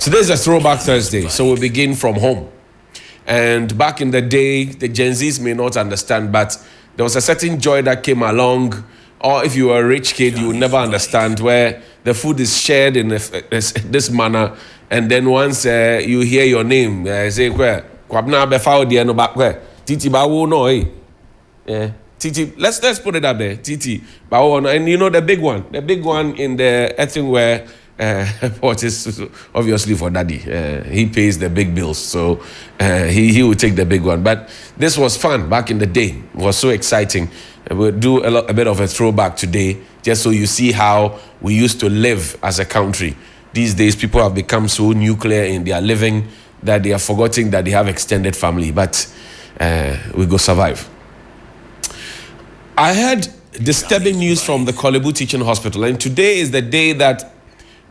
Today is a Throwback Thursday, so we begin from home. And back in the day, the Gen Zs may not understand, but there was a certain joy that came along. Or if you were a rich kid, you would never understand, where the food is shared in this manner. And then once you hear your name, say, Kwabna Befao Diano Bakwe, Titi Bawo no, eh? Titi, let's put it up there, Titi Bawo. And you know the big one in the thing where what is obviously for daddy. He pays the big bills, so he will take the big one. But this was fun back in the day. It was so exciting. We'll do a bit of a throwback today, just so you see how we used to live as a country. These days, people have become so nuclear in their living that they are forgetting that they have extended family. But we go survive. I heard disturbing news from the Korle-Bu Teaching Hospital, and today is the day that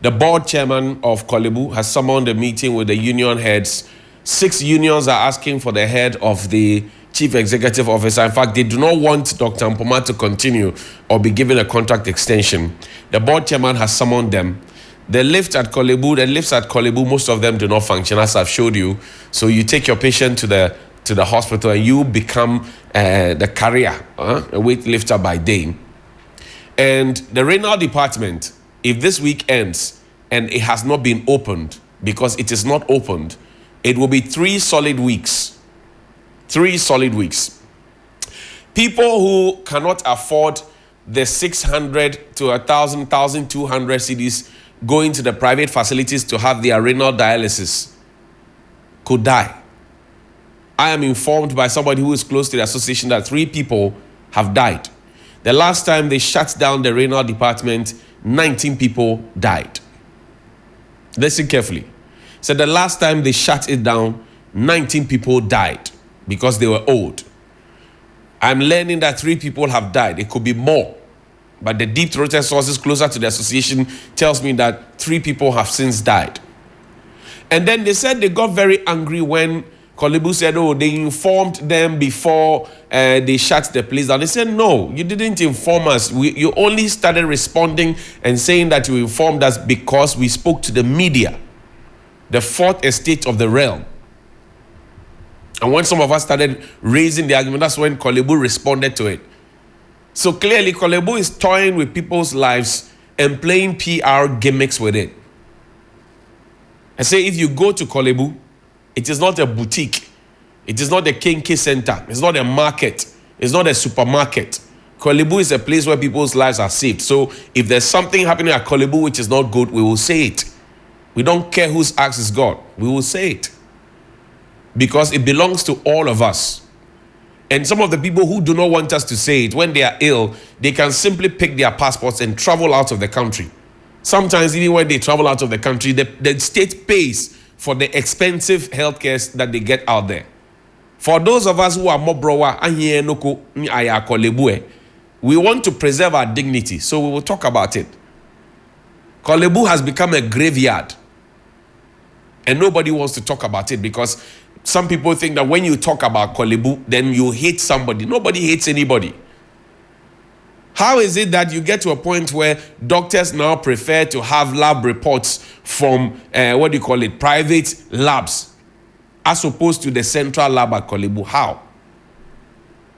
the board chairman of Korle-Bu has summoned a meeting with the union heads. 6 unions are asking for the head of the chief executive officer. In fact, they do not want Dr. Mpoma to continue or be given a contract extension. The board chairman has summoned them. The lifts at Korle-Bu, most of them do not function, as I've showed you. So you take your patient to the hospital and you become the carrier, a weightlifter by day. And the renal department, if this week ends and it has not been opened, because it is not opened, it will be 3 solid weeks. 3 solid weeks. People who cannot afford the 600 to 1,000, 1,200 cedis going to the private facilities to have their renal dialysis could die. I am informed by somebody who is close to the association that 3 people have died. The last time they shut down the renal department, 19 people died. Listen carefully. So the last time they shut it down, 19 people died because they were old. I'm learning that 3 people have died. It could be more. But the deep-throated sources closer to the association tells me that 3 people have since died. And then they said they got very angry when Korle-Bu said, they informed them before they shut the place down. They said, no, you didn't inform us. You only started responding and saying that you informed us because we spoke to the media, the 4th estate of the realm. And when some of us started raising the argument, that's when Korle-Bu responded to it. So clearly, Korle-Bu is toying with people's lives and playing PR gimmicks with it. I say, if you go to Korle-Bu, it is not a boutique. It is not a Kinky center. It's not a market. It's not a supermarket. Korle-Bu is a place where people's lives are saved. So if there's something happening at Korle-Bu which is not good, we will say it. We don't care whose axe is God. We will say it. Because it belongs to all of us. And some of the people who do not want us to say it, when they are ill, they can simply pick their passports and travel out of the country. Sometimes even when they travel out of the country, the state pays for the expensive healthcare that they get out there. For those of us who are more browa, we want to preserve our dignity, so we will talk about it. Korle-Bu has become a graveyard, and nobody wants to talk about it because some people think that when you talk about Korle-Bu, then you hate somebody. Nobody hates anybody. How is it that you get to a point where doctors now prefer to have lab reports from, private labs, as opposed to the central lab at Korle-Bu? How?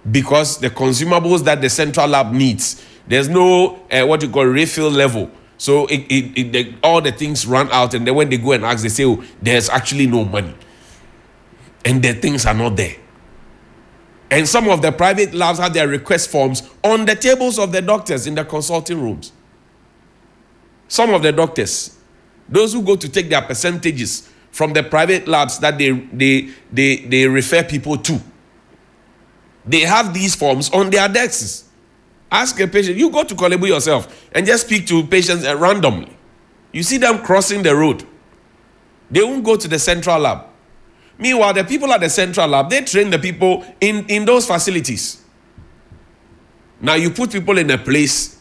Because the consumables that the central lab needs, there's no, refill level. So all the things run out, and then when they go and ask, they say, there's actually no money. And the things are not there. And some of the private labs have their request forms on the tables of the doctors in the consulting rooms. Some of the doctors, those who go to take their percentages from the private labs that they refer people to, they have these forms on their desks. Ask a patient, you go to Korle-Bu yourself and just speak to patients randomly. You see them crossing the road. They won't go to the central lab. Meanwhile, the people at the central lab, they train the people in those facilities. Now, you put people in a place,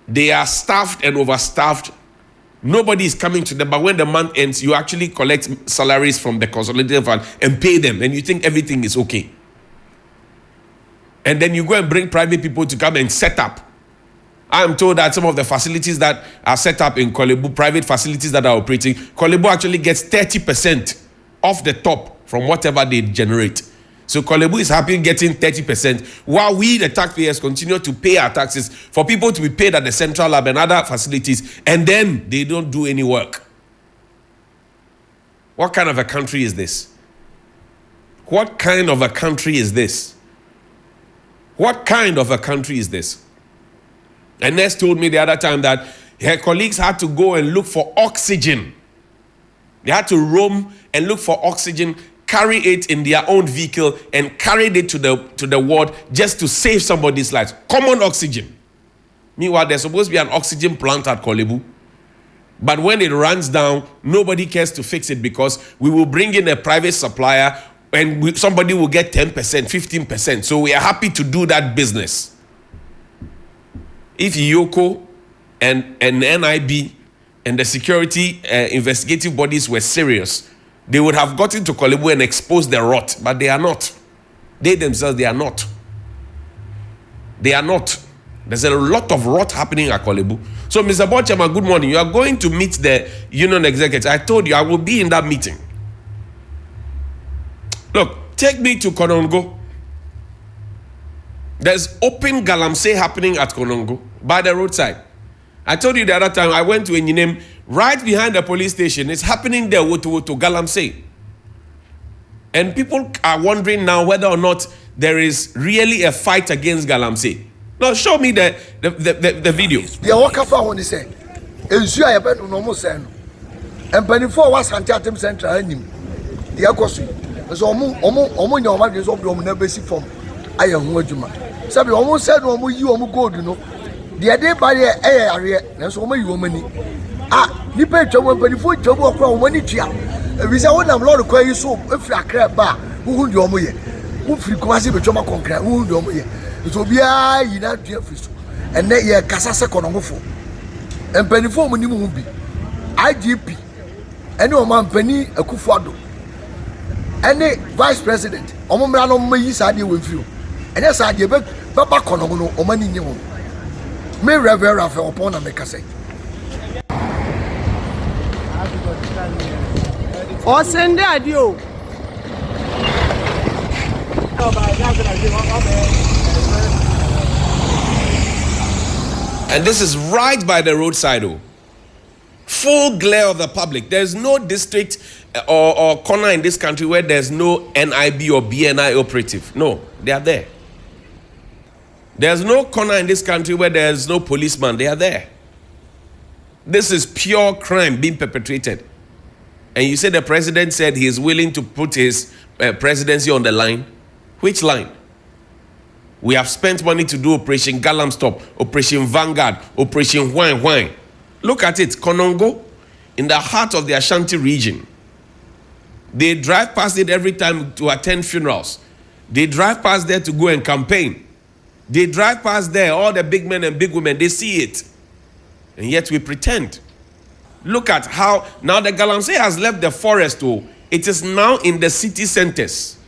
they are staffed and overstaffed. Nobody is coming to them, but when the month ends, you actually collect salaries from the consolidated fund and pay them, and you think everything is okay. And then you go and bring private people to come and set up. I am told that some of the facilities that are set up in Korle-Bu, private facilities that are operating, Korle-Bu actually gets 30% off the top from whatever they generate. So Korle-Bu is happy getting 30%, while we, the taxpayers, continue to pay our taxes for people to be paid at the central lab and other facilities, and then they don't do any work. What kind of a country is this? What kind of a country is this? What kind of a country is this? And Ness told me the other time that her colleagues had to go and look for oxygen. They had to roam and look for oxygen, carry it in their own vehicle, and carried it to the ward just to save somebody's life. Common oxygen. Meanwhile, there's supposed to be an oxygen plant at Korle-Bu. But when it runs down, nobody cares to fix it because we will bring in a private supplier and somebody will get 10%, 15%. So we are happy to do that business. If Yoko and NIB and the security investigative bodies were serious, they would have gotten to Korle-Bu and exposed the rot, but they are not. They themselves, they are not. They are not. There's a lot of rot happening at Korle-Bu. So, Mr. Board Chairman, good morning. You are going to meet the union executive. I told you I will be in that meeting. Look, take me to Konongo. There's open Galamsey happening at Konongo by the roadside. I told you the other time I went to Enyinem, right behind the police station. It's happening there to Galamsey. And people are wondering now whether or not there is really a fight against Galamsey. Now show me the video. The Wakafa one is saying, Ensure a better normal sen. And penny for was Antiatem Central Enim. The Akosi. As Omo your margins of the basic form. I am Wajuma. Sabi almost said, Omo, you go, you know. The idea by the area, and so many women. You pay trouble, but if you trouble from when it's here. If it's a one of Lord Quay soap, if you are crab bar, who would your moye? Who free quasi with Joma concrete, who would your moye? It will be a united Jeffries. And then ye Casasa Conongo. And penny for money will be IGP. Any man penny a Kufado. Any vice president, Omomano may side with you. And yes, I give Papa Conono or money new. May Revera for upon a make a say. Or send the audio. And this is right by the roadside. Full glare of the public. There's no district or corner in this country where there's no NIB or BNI operative. No, they are there. There's no corner in this country where there's no policeman. They are there. This is pure crime being perpetrated. And you say the president said he is willing to put his presidency on the line. Which line? We have spent money to do Operation Galamsey, Operation Vanguard, Operation Wine. Look at it, Konongo, in the heart of the Ashanti region. They drive past it every time to attend funerals. They drive past there to go and campaign. They drive past there, all the big men and big women, they see it. And yet we pretend. Look at how, now the Galamsey has left the forest. Oh, it is now in the city centers.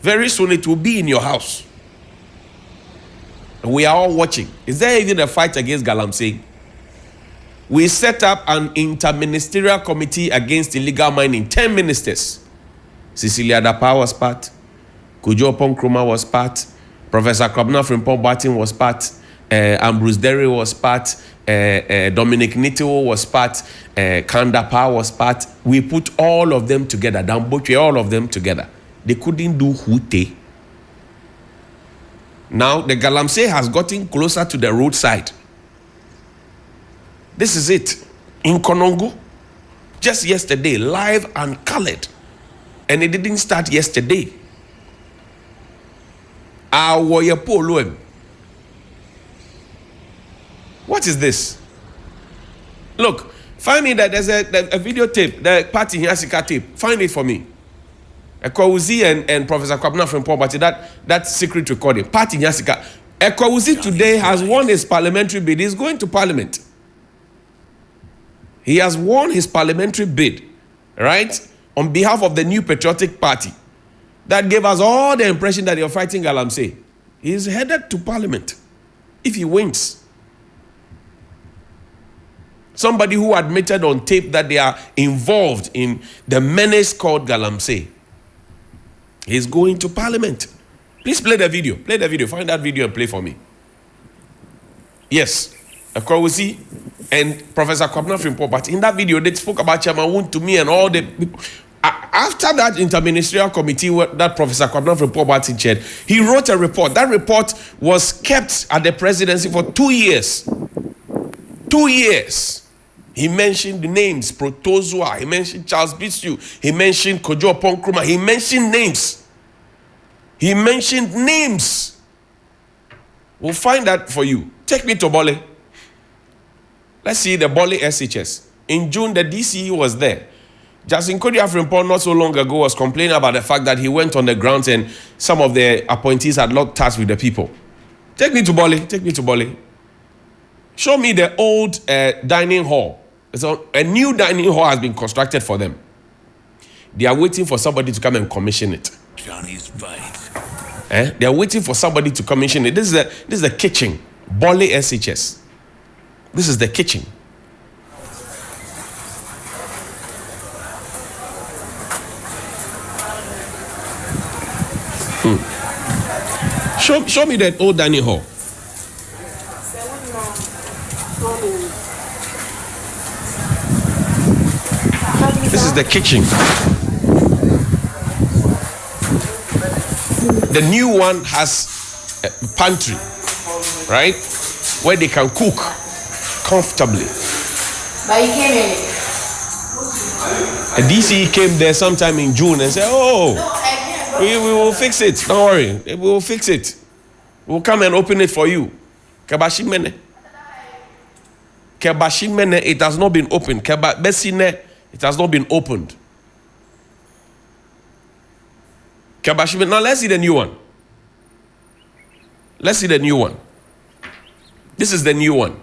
Very soon it will be in your house. We are all watching. Is there even a fight against Galamsey? We set up an interministerial committee against illegal mining. 10 ministers. Cecilia Dapa was part. Kujo Ponkroma was part. Professor Kwabena Frimpong-Boateng was part. Ambrose Derry was part. Dominic Nitiwo was part. Kandapa was part. We put all of them together. Damboche, all of them together. They couldn't do Hute. Now the Galamsey has gotten closer to the roadside. This is it. In Konongo. Just yesterday, live and colored. And it didn't start yesterday. What is this? Look, find me that there's a videotape, the party Hiasika tape. Find it for me. Ekwawuzi and Professor Kwabena Frimpong-Boateng, that secret recording. Party Hiasika. Ekwawuzi today has won his parliamentary bid. He's going to parliament. He has won his parliamentary bid, right? On behalf of the New Patriotic Party. That gave us all the impression that you're fighting Galamsey. He's headed to parliament. If he wins. Somebody who admitted on tape that they are involved in the menace called Galamsey. He's going to parliament. Please play the video. Play the video. Find that video and play for me. Yes. Korle-Bu and Professor Kwabena report. But in that video, they spoke about Chairman Woon to me and all the people. After that interministerial committee that Professor Kwabena report chaired, he wrote a report. That report was kept at the presidency for 2 years. 2 years. He mentioned the names, Protozua, he mentioned Charles Bisu, he mentioned Kojo Ponkruma, he mentioned names. He mentioned names. We'll find that for you. Take me to Bole. Let's see the Bole SHS. In June, the DCE was there. Justin Kodiaf report not so long ago was complaining about the fact that he went on the grounds and some of the appointees had lost touch with the people. Take me to Bole. Take me to Bole. Show me the old dining hall. So a new dining hall has been constructed for them. They are waiting for somebody to come and commission it. Johnny's bite. They are waiting for somebody to commission it. This is the kitchen. Bole SHS. This is the kitchen. Show me that old dining hall. This is the kitchen. The new one has a pantry, right? Where they can cook comfortably. But he came in. A DCE came there sometime in June and said, oh, we will fix it. Don't worry. We will fix it. We'll come and open it for you. Kabashimene. Kabashimene, it has not been opened. Kabasine, it has not been opened. Kabashimene. Now let's see the new one. Let's see the new one. This is the new one.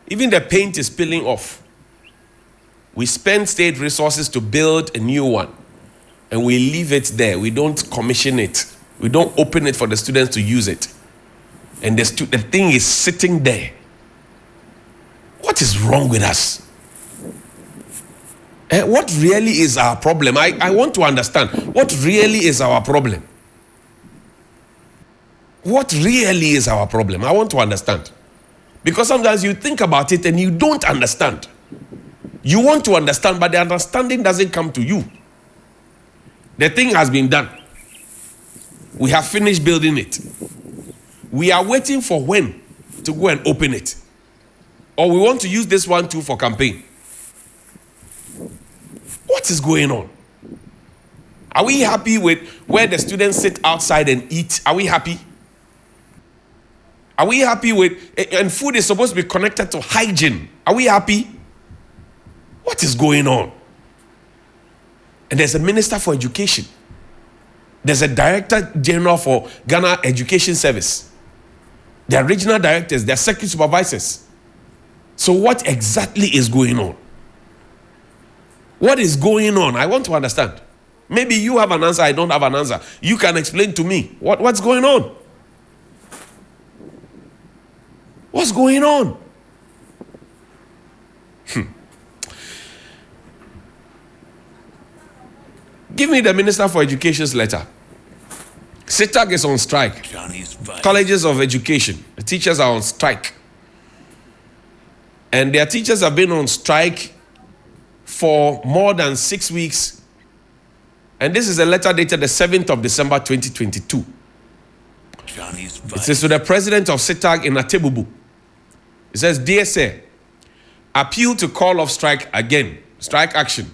Even the paint is peeling off. We spend state resources to build a new one. And we leave it there. We don't commission it. We don't open it for the students to use it. And the thing is sitting there. What is wrong with us? What really is our problem? I want to understand. What really is our problem? What really is our problem? I want to understand. Because sometimes you think about it and you don't understand. You want to understand, but the understanding doesn't come to you. The thing has been done. We have finished building it. We are waiting for when to go and open it. Or we want to use this one too for campaign. What is going on? Are we happy with where the students sit outside and eat? Are we happy? Are we happy with, and food is supposed to be connected to hygiene. Are we happy? What is going on? And there's a minister for education. There's a director general for Ghana Education Service. There are regional directors, there are secretary supervisors. So what exactly is going on? What is going on? I want to understand. Maybe you have an answer, I don't have an answer. You can explain to me what's going on. What's going on? Give me the Minister for Education's letter. SITAG is on strike. Colleges of Education, the teachers are on strike. And their teachers have been on strike for more than 6 weeks. And this is a letter dated the 7th of December 2022. It says to the president of SITAG in Atebubu. It says, "Dear sir, appeal to call off strike again. Strike action."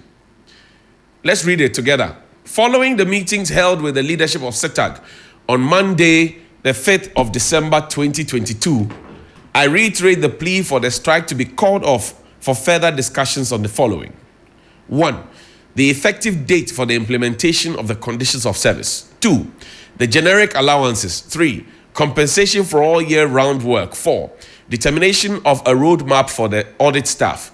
Let's read it together. Following the meetings held with the leadership of SITAG on Monday, the 5th of December 2022, I reiterate the plea for the strike to be called off for further discussions on the following. 1. The effective date for the implementation of the conditions of service. 2. The generic allowances. 3. Compensation for all year-round work. 4. Determination of a roadmap for the audit staff.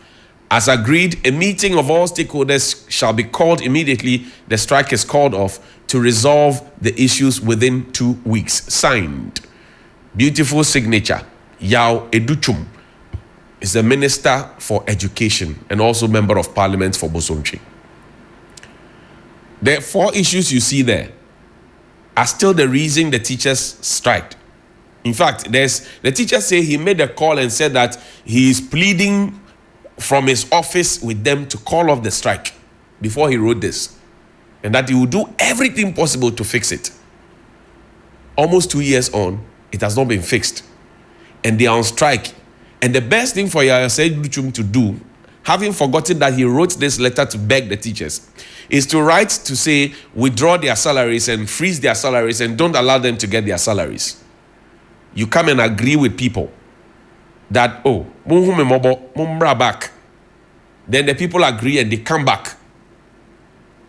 As agreed, a meeting of all stakeholders shall be called immediately. The strike is called off to resolve the issues within 2 weeks. Signed. Beautiful signature. Yao Educhum. is the Minister for Education and also Member of Parliament for Bosomtwi. The 4 issues you see there are still the reason the teachers striked. In fact, the teachers say he made a call and said that he is pleading from his office with them to call off the strike before he wrote this, and that he will do everything possible to fix it. Almost 2 years on, it has not been fixed, and they are on strike. And the best thing for Yaya Said Luchum to do, having forgotten that he wrote this letter to beg the teachers, is to write to say withdraw their salaries and freeze their salaries and don't allow them to get their salaries. You come and agree with people that, oh, back. Then the people agree and they come back.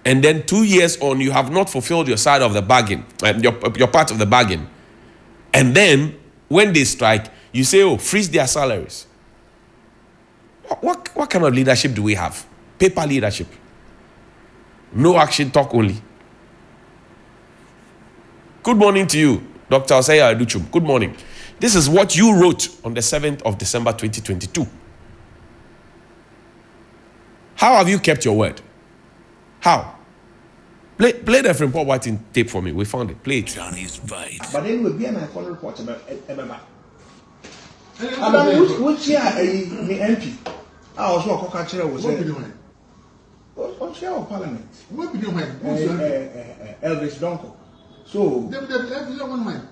And then 2 years on, you have not fulfilled your side of the bargain, your part of the bargain. And then when they strike, you say, oh, freeze their salaries. What kind of leadership do we have? Paper leadership. No action, talk only. Good morning to you, Dr. Osaya Aduchum. Good morning. This is what you wrote on the 7th of December 2022. How have you kept your word? How? Play the Frimpong Whiting tape for me. We found it. Play it. Johnny's fight. But then we'll be an iconic report about which year the MP? I was not a chair was on chair of Parliament. What be doing? Elvis Donko. So, one man.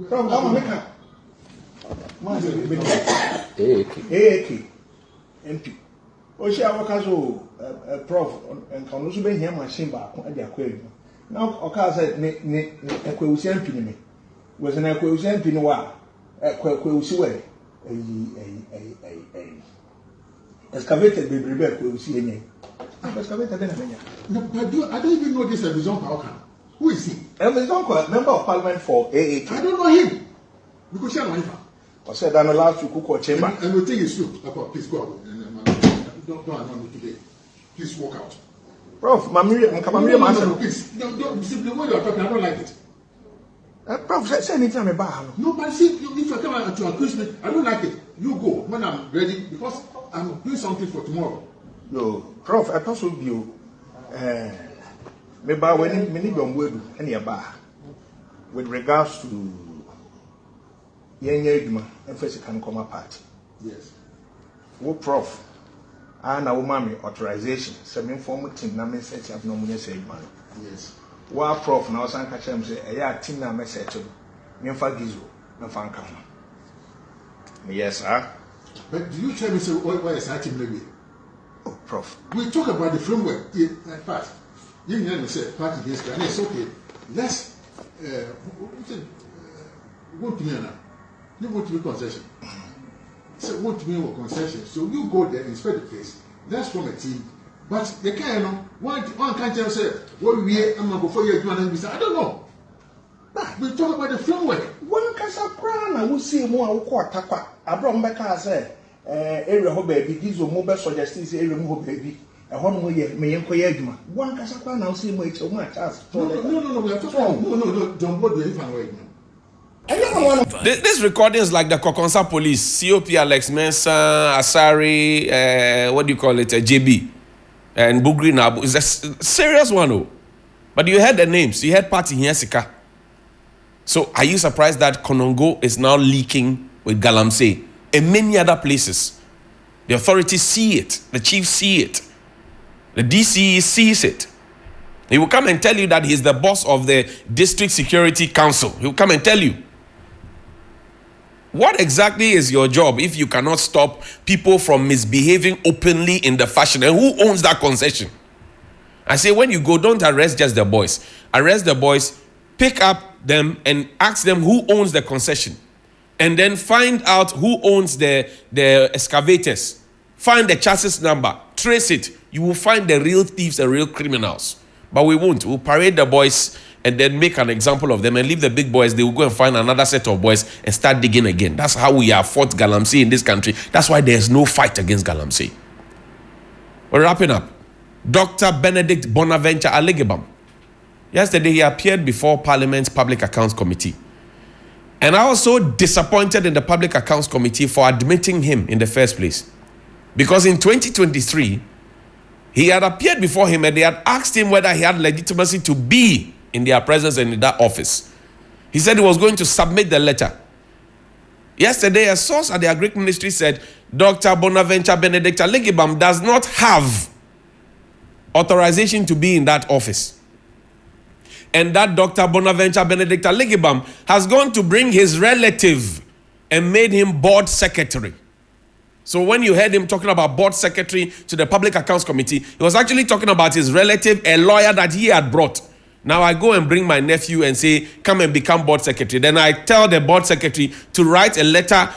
From America. AAK MP. Oshia Wakazo, Prof, and can also be here machine back at the aquarium. Now, Oka said, Equusian Pinime was an Equusian Pinois, Equusiway, excavated the Rebecca will see any. Excavated then. I don't even know this Elvis Donko. Who is he? Elvis Donko, Member of Parliament for AAK. I don't know him. Because you're not. I said, I'm allowed to cook or chamber. And the thing is true. Please go out. Don't annoy me today. Please walk out. Prof, please. Don't simply when you're talking, I don't like it. Prof, say anything about no, but see, if you come to accuse me, I don't like it. You go when I'm ready because I'm doing something for tomorrow. Yo, Prof, I thought would you maybe when many word any bar with regards to Yenya and first can come apart. Yes. Wo Prof. And our mommy authorization. Some formal team na message have no money say man. Yes. Wa Prof now san catch him say a team na message. Me fa gizo na fan come. Yes, sir. But do you tell me why is that team maybe? Oh, Prof. We talk about the framework. In fact, you know say party against and it's okay. Let's go to me now. You want to be concession. So what to me with concession? So you go there, inspect the place. Let's form a team. But the kind of one can't tell say, what we I'm gonna go for you and I don't know. But we talk about the framework. One casa prana we see more who attack. Abraham Becca say area ho baby gizo mo be suggest say area mo baby. A hon mo ye me yenko ye adwuma. One casa prana we see mo eche mo chance. No, we are talking no, don't bother if I'm right now. This recording is like the Kokonsa police, COP Alex Mensah, Asari, what do you call it, JB, and Bugri Nabu. It's a serious one, oh. But you heard the names, you heard Party Hiesika. So are you surprised that Konongo is now leaking with Galamsey and many other places? The authorities see it, the chiefs see it, the DCE sees it. He will come and tell you that he's the boss of the District Security Council. He will come and tell you. What exactly is your job if you cannot stop people from misbehaving openly in the fashion? And who owns that concession? I say when you go, don't arrest just the boys. Arrest the boys, pick up them and ask them who owns the concession. And then find out who owns the excavators. Find the chassis number, trace it. You will find the real thieves, the real criminals. But we won't. We'll parade the boys and then make an example of them and leave the big boys. They will go and find another set of boys and start digging again. That's how we have fought Galamsey in this country. That's why there's no fight against Galamsey. We're wrapping up. Dr. Benedict Bonaventure Alegebam. Yesterday he appeared before Parliament's Public Accounts Committee. And I was so disappointed in the Public Accounts Committee for admitting him in the first place. Because in 2023, he had appeared before him and they had asked him whether he had legitimacy to be in their presence and in that office. He said he was going to submit the letter. Yesterday, a source at the Agric Ministry said Dr. Bonaventure Benedict Legibam does not have authorization to be in that office. And that Dr. Bonaventure Benedict Legibam has gone to bring his relative and made him board secretary. So when you heard him talking about board secretary to the Public Accounts Committee, he was actually talking about his relative, a lawyer that he had brought. Now I go and bring my nephew and say, come and become board secretary. Then I tell the board secretary to write a letter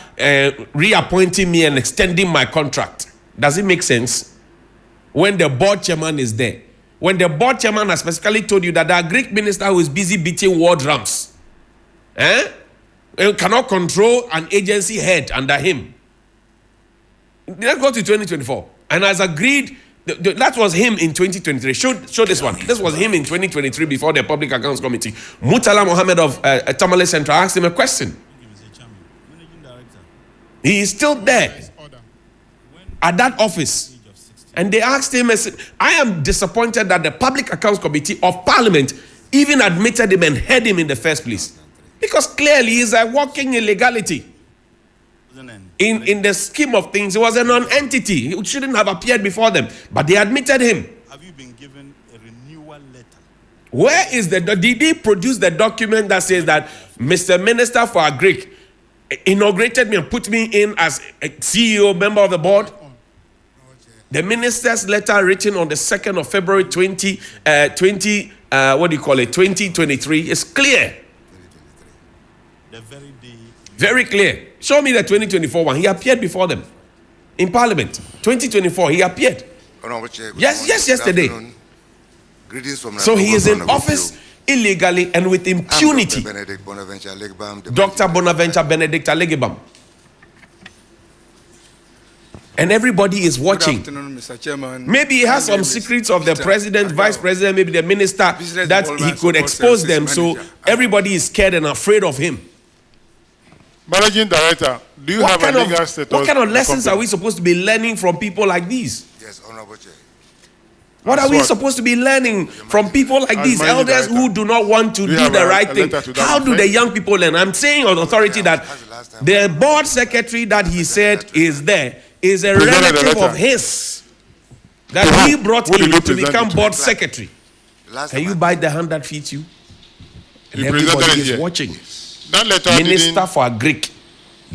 reappointing me and extending my contract. Does it make sense? When the board chairman is there. When the board chairman has specifically told you that the Greek minister who is busy beating war drums cannot control an agency head under him. Let's go to 2024. And as agreed, that was him in 2023. Show this one. This was him in 2023 before the Public Accounts Committee. Murtala Mohammed of Tamale Central asked him a question. He is still there at that office. And they asked him, I am disappointed that the Public Accounts Committee of Parliament even admitted him and heard him in the first place. Because clearly he's a walking illegality. In the scheme of things, he was a non-entity. He shouldn't have appeared before them. But they admitted him. Have you been given a renewal letter? Where is did he produce the document that says that Mr. Minister for Agric inaugurated me and put me in as a CEO, member of the board? The minister's letter written on the 2nd of February 2023 is clear. The very day. Very clear. Show me the 2024 one. He appeared before them in Parliament. 2024, he appeared. Yes, yesterday. So he is in office illegally and with impunity. Dr. Bonaventure Benedict Legibam. And everybody is watching. Mr. Chairman. Maybe he has some secrets of the president, vice president, maybe the minister, that he could expose them. So everybody is scared and afraid of him. Managing Director, do you have a legal status? What kind of lessons are we supposed to be learning from people like these? Yes, Honorable Chair. What are we supposed to be learning from people like these, elders who do not want to do the right thing? How do the young people learn? I'm saying on authority that the board secretary that he said is there is a relative of his that he brought in to become board secretary. Can you bite the hand that feeds you? And everybody is watching. That letter Minister for Agric,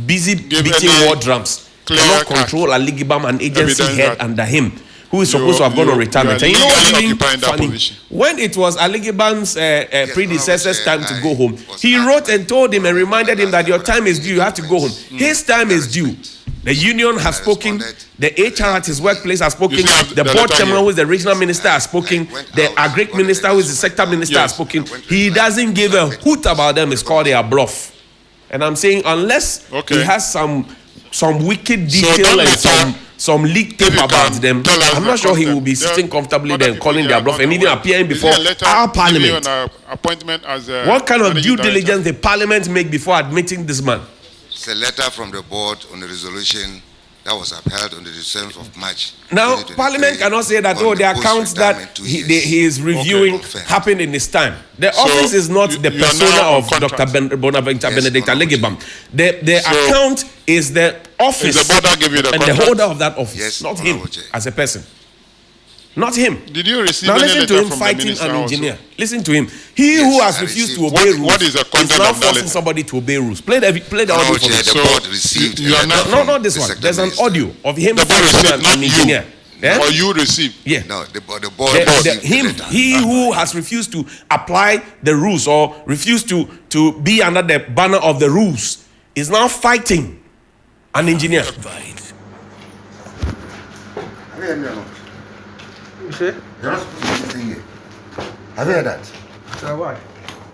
busy beating war drums, cannot control a Legibam and agency head under him, who is supposed to have gone on retirement. And you know what's really funny? When it was Aligibam's predecessor's time to go home, he wrote and told him and reminded him that your time is due, you have to go home. His time is due. The union has spoken, the HR at his workplace has spoken, the board chairman who is the regional minister has spoken, the Agric minister who is the sector minister has spoken. He doesn't give a hoot about them. It's called a bluff. And I'm saying unless he has some wicked detail and some leaked tape about them, I'm not sure he will be sitting comfortably there calling their bluff and even appearing before our parliament. What kind of due diligence the parliament make before admitting this man? It's a letter from the board on the resolution that was upheld on the 7th of March. Now, Parliament cannot say that, the accounts that he is reviewing happened in his time. The office is not the persona of Dr. Bonaventure Benedict Legibam. The account is the office and the holder of that office, not him as a person. Not him. Did you receive now listen any to letter him from fighting the minister an engineer. also? Listen to him. He who has refused to obey rules what is the content is now of that forcing letter? somebody to obey rules. Play the audio for me. The board received you are not Not this one. There's an audio of him the board fighting received, an engineer. or you received. Yeah. No, the board received the letter. He who has refused to apply the rules or refused to be under the banner of the rules is now fighting an engineer. Have you heard that? So what?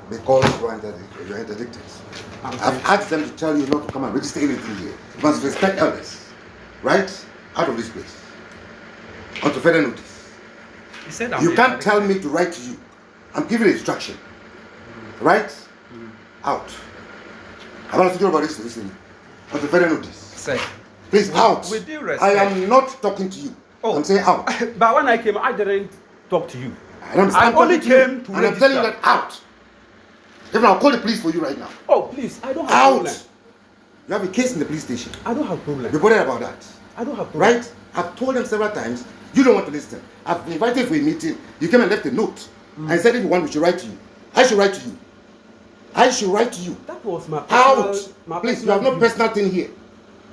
They call you interdictors. I've asked them to tell you not to come and register anything here. You must respect elders. Right? Out of this place. On to further notice. You can't tell me to write to you. I'm giving instruction. Right? Out. I'm not talking about this recently. But the federal notice. Sir. Please, out. With due respect. I am not talking to you. Oh. I'm saying out. But when I came, I didn't talk to you. I only talking to you, came to and I'm telling you register. that out. Even I'll call the police for you right now. Oh, please, I don't have Out. problem. You have a case in the police station. I don't have problem. Be bothered about that. I don't have problem. Right? I've told them several times. You don't want to listen. I've invited for a meeting. You came and left a note. And said if you want, we should write to you. I should write to you. I should write to you. That was my personal, Out. Please, you have no personal thing here.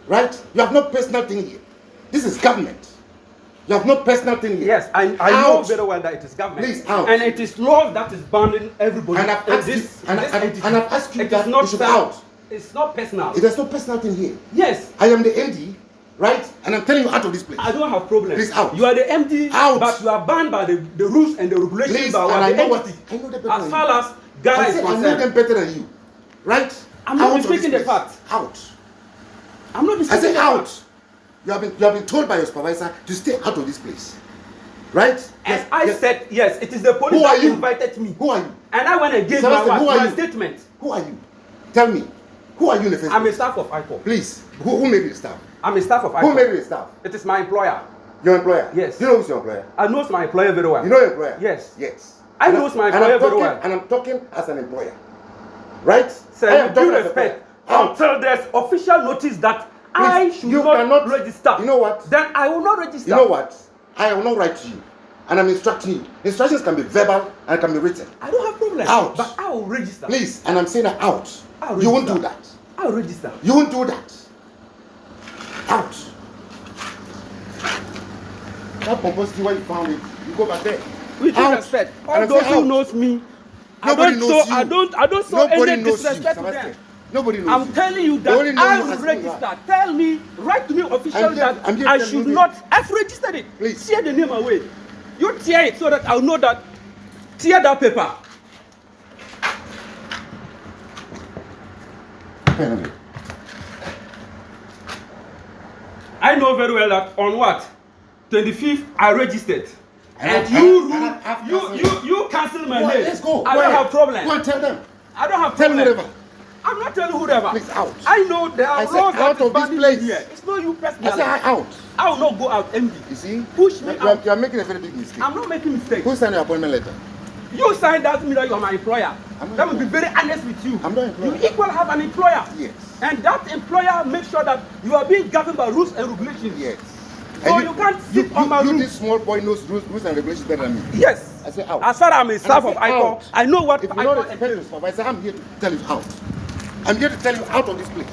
Right? You have no personal thing here. This is government. You have no personal thing here. Yes, I know very well that it is government. Please, out. And it is law that is banning everybody. And I've asked you, and I've asked you it that is not you should be out. It's not personal. There's no personal thing here. Yes. I am the MD, right? And I'm telling you out of this place. I don't have problem. Please, out. You are the MD, Out. but you are banned by the rules and the regulations. Please, by and our I know entity. what I know them better As than far you. as Ghana is I know concerned. them better than you, right? I'm not Out of this disputing the place. fact. Out. I'm not I disputing said the out. fact. You have been told by your supervisor to stay out of this place, right? As Yes, I yes. said, yes, it is the police Who are that you? invited me. Who are you? And I went and gave Sebastian, my who are you? statement. Who are you? Tell me. Who are you in the first I'm a place? staff of ICO. Please. Who made you the staff? I'm a staff of ICO. Who made you the staff? It is my employer. Your employer? Yes. You know who's your employer? I know my employer very well. You know your employer? Yes. Yes. I And knows my and employer I'm very talking- well. And I'm talking as an employer. Right? Sir, I am with due talking as a respect, employer. until there's official notice that I should you not cannot register. You know what? Then I will not register. You know what? I will not write to you. And I'm instructing you. Instructions can be verbal and can be written. I don't have problem. Out. But I will register. Please, and I'm saying that out. I'll You won't do register. that. I'll register. You won't do that. Out. That publicity where you found it, you go back there. With due Out. respect, And all I'm those saying who out. knows me, Nobody knows you. I don't show Nobody any knows you, disrespect to Sebastian. them. Nobody knows I'm you. telling you They only that know I you will as who you register. are. Tell me, write to me officially I'm here that to I tell should you not. I've registered it. Please. Tear the name away. You tear it so that I'll know that. Tear that paper. I know very well that on what 25th I registered. And you cancel my name. Let's go. I Go don't ahead. have problem. Go and tell them. I don't have Tell problem. whoever. I'm not telling whoever. Please, out. I know there are I said laws out that is of this banning place. me here. It's not you I personally. say out. I will not go out empty. You see? Push me out. You are making a very big mistake. I'm not making mistakes. Who signed your appointment letter? You signed that me that you are my employer. I'm not Let me be employer. very honest with you. I'm not employer. You equal have an employer. Yes. And that employer makes sure that you are being governed by rules and regulations. Yes. So And you can't sit on my You, roof. this small boy, knows rules and regulations better than me. Yes. I say out. As far as I'm a staff I of say ICO, out. I know what If you don't ICO respect your entails. supervisor, I'm here to tell you out. I'm here to tell you out of this place.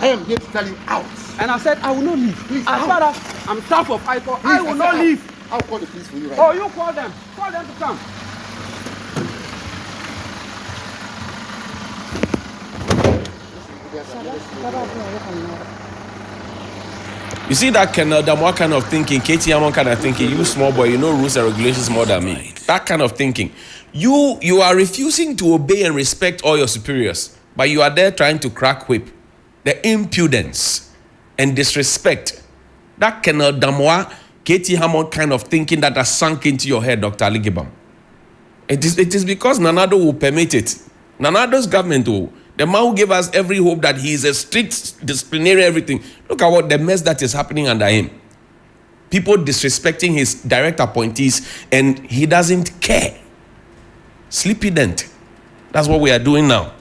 I am here to tell you out. And I said I will not leave. Please, as out. far as I'm staff of ICO, Please, I will say not out. leave. I'll call the police for you right Oh, now. you call them. Call them to come. You see that Damois kind of thinking, Katie Amon kind of thinking, you small boy, you know rules and regulations more than me. That kind of thinking. You are refusing to obey and respect all your superiors, but you are there trying to crack whip. The impudence and disrespect. That Damois, Katie Hammond kind of thinking that has sunk into your head, Dr. Aligibam. It is because Nanado will permit it. Nanado's government will. The man who gave us every hope that he is a strict disciplinary everything. Look at what the mess that is happening under him. People disrespecting his direct appointees and he doesn't care. Sleepy dent. That's what we are doing now.